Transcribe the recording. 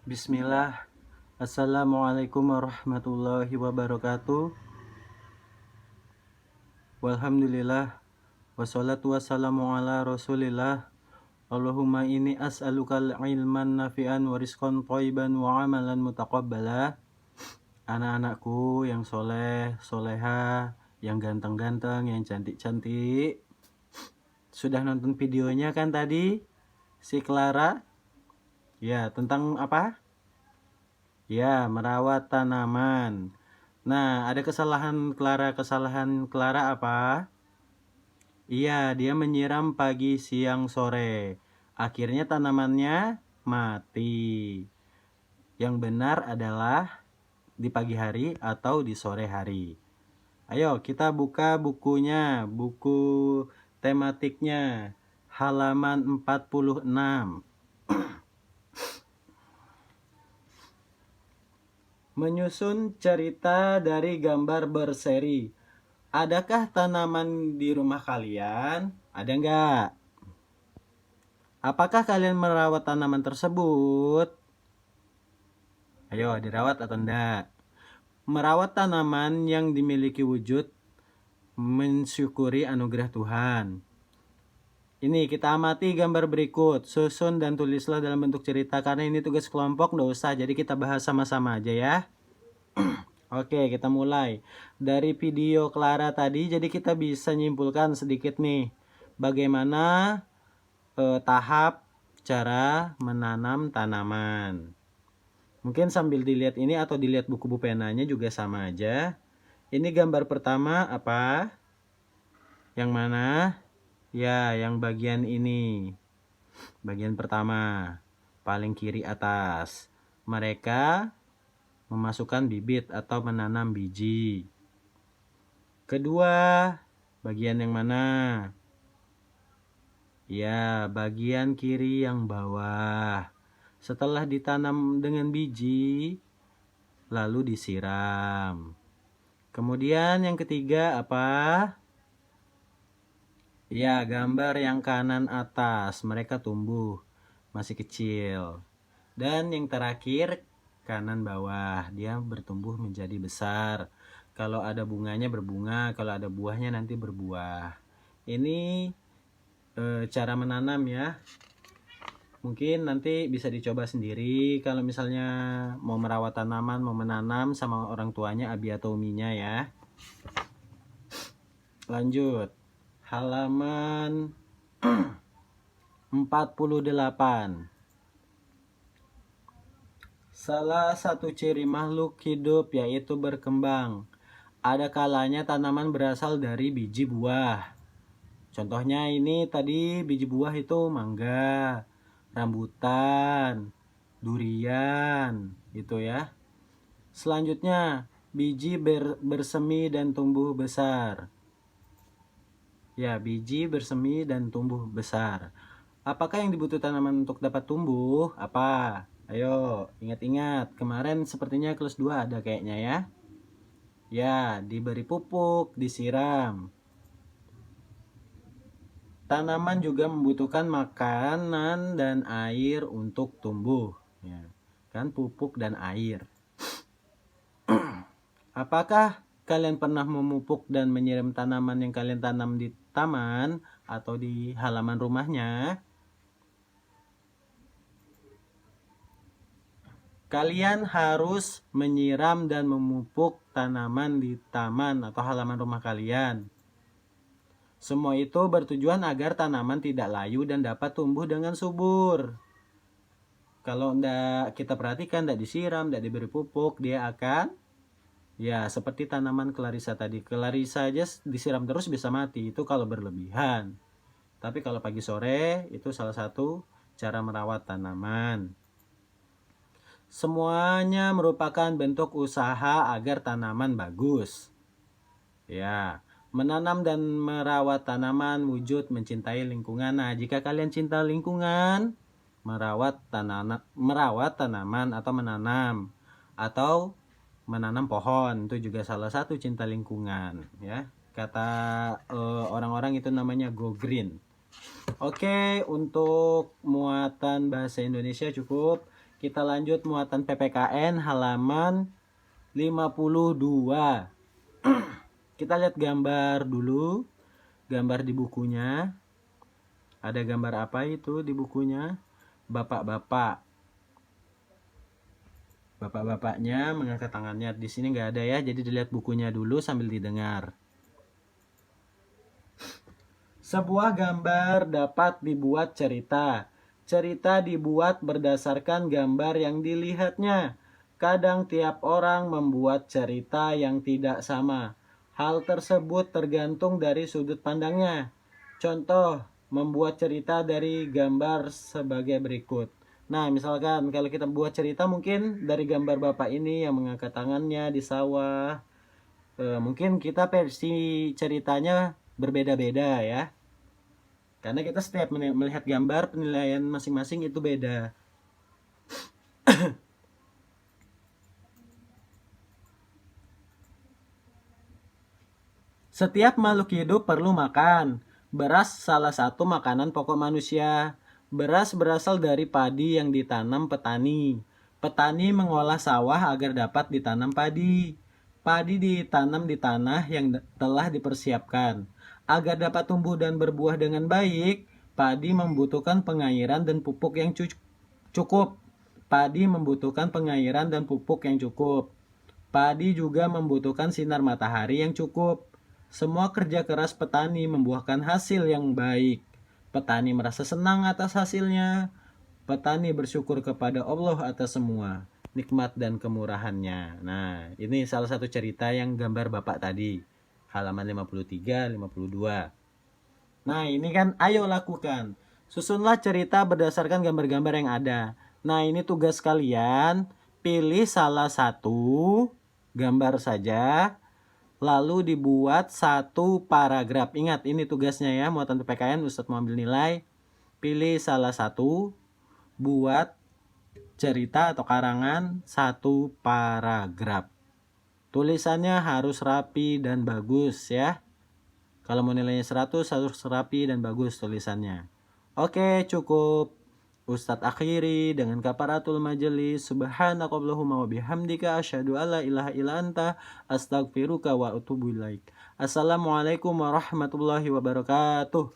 Bismillah. Assalamualaikum warahmatullahi wabarakatuh. Walhamdulillah. Wassalatu wassalamu ala rasulillah. Allahumma inni as'alukal ilman nafi'an wa rizqan thayyiban wa amalan mutaqabbala. Anak-anakku yang soleh, soleha, yang ganteng-ganteng, yang cantik-cantik. Sudah nonton videonya kan tadi? Si Clara? Ya, tentang apa? Ya, merawat tanaman. Nah, ada kesalahan Clara apa? Iya, dia menyiram pagi, siang, sore. Akhirnya tanamannya mati. Yang benar adalah di pagi hari atau di sore hari. Ayo, kita buka bukunya, buku tematiknya, halaman 46. Menyusun cerita dari gambar berseri. Adakah tanaman di rumah kalian? Ada nggak? Apakah kalian merawat tanaman tersebut? Ayo, dirawat atau enggak? Merawat tanaman yang dimiliki wujud mensyukuri anugerah Tuhan. Ini kita amati gambar berikut. Susun dan tulislah dalam bentuk cerita. Karena ini tugas kelompok, nggak usah. Jadi kita bahas sama-sama aja ya. Oke, kita mulai. Dari video Clara tadi, jadi kita bisa nyimpulkan sedikit nih. Bagaimana tahap cara menanam tanaman. Mungkin sambil dilihat ini atau dilihat buku penanya juga sama aja. Ini gambar pertama apa? Yang mana? Ya, yang bagian ini. Bagian pertama, paling kiri atas. Mereka memasukkan bibit atau menanam biji. Kedua, bagian yang mana? Ya, bagian kiri yang bawah. Setelah ditanam dengan biji, lalu disiram. Kemudian yang ketiga apa? Ya, gambar yang kanan atas. Mereka tumbuh, masih kecil. Dan yang terakhir, kanan bawah. Dia bertumbuh menjadi besar. Kalau ada bunganya berbunga, kalau ada buahnya nanti berbuah. Ini cara menanam ya. Mungkin nanti bisa dicoba sendiri kalau misalnya mau merawat tanaman, mau menanam sama orang tuanya abi atau uminya ya. Lanjut. Halaman 48. Salah satu ciri makhluk hidup yaitu berkembang. Ada kalanya tanaman berasal dari biji buah. Contohnya ini tadi biji buah itu mangga, rambutan, durian, gitu ya. Selanjutnya, biji bersemi dan tumbuh besar. Ya, biji bersemi dan tumbuh besar. Apakah yang dibutuhkan tanaman untuk dapat tumbuh? Apa? Ayo, ingat-ingat. Kemarin sepertinya kelas 2 ada kayaknya ya. Ya, diberi pupuk, disiram. Tanaman juga membutuhkan makanan dan air untuk tumbuh. Ya, kan pupuk dan air. Apakah kalian pernah memupuk dan menyiram tanaman yang kalian tanam di taman atau di halaman rumahnya? Kalian harus menyiram dan memupuk tanaman di taman atau halaman rumah kalian. Semua itu bertujuan agar tanaman tidak layu dan dapat tumbuh dengan subur. Kalau tidak kita perhatikan, tidak disiram, tidak diberi pupuk, dia akan ya seperti tanaman Clarissa tadi. Clarissa aja disiram terus bisa mati, itu kalau berlebihan. Tapi kalau pagi sore itu salah satu cara merawat tanaman. Semuanya merupakan bentuk usaha agar tanaman bagus. Ya, menanam dan merawat tanaman wujud mencintai lingkungan. Nah, jika kalian cinta lingkungan, merawat tanaman atau menanam pohon itu juga salah satu cinta lingkungan ya. Kata orang-orang itu namanya go green. Oke, untuk muatan bahasa Indonesia cukup. Kita lanjut muatan PPKN halaman 52. Kita lihat gambar dulu. Gambar di bukunya. Ada gambar apa itu di bukunya? Bapak-bapak. Bapak-bapaknya mengangkat tangannya. Di sini nggak ada ya, jadi dilihat bukunya dulu sambil didengar. Sebuah gambar dapat dibuat cerita. Cerita dibuat berdasarkan gambar yang dilihatnya. Kadang tiap orang membuat cerita yang tidak sama. Hal tersebut tergantung dari sudut pandangnya. Contoh, membuat cerita dari gambar sebagai berikut. Nah, misalkan kalau kita buat cerita mungkin dari gambar bapak ini yang mengangkat tangannya di sawah. Mungkin kita versi ceritanya berbeda-beda ya. Karena kita setiap melihat gambar, penilaian masing-masing itu beda. Setiap makhluk hidup perlu makan. Beras salah satu makanan pokok manusia. Beras berasal dari padi yang ditanam petani. Petani mengolah sawah agar dapat ditanam padi. Padi ditanam di tanah yang telah dipersiapkan. Agar dapat tumbuh dan berbuah dengan baik, padi membutuhkan pengairan dan pupuk yang cukup. Padi membutuhkan pengairan dan pupuk yang cukup. Padi juga membutuhkan sinar matahari yang cukup. Semua kerja keras petani membuahkan hasil yang baik. Petani merasa senang atas hasilnya. Petani bersyukur kepada Allah atas semua nikmat dan kemurahannya. Nah, ini salah satu cerita yang gambar Bapak tadi. Halaman 53, 52. Nah, ini kan ayo lakukan. Susunlah cerita berdasarkan gambar-gambar yang ada. Nah, ini tugas kalian. Pilih salah satu gambar saja. Lalu dibuat satu paragraf. Ingat, ini tugasnya ya, muatan PPKN, Ustadz mau ambil nilai. Pilih salah satu, buat cerita atau karangan satu paragraf. Tulisannya harus rapi dan bagus ya. Kalau mau nilainya 100 harus rapi dan bagus tulisannya. Oke, cukup. Ustadz akhiri dengan kafaratul majelis. Subhanakallahumma wa bihamdika asyhadu alla ilaha illa anta astaghfiruka wa atubu ilaik. Assalamualaikum warahmatullahi wabarakatuh.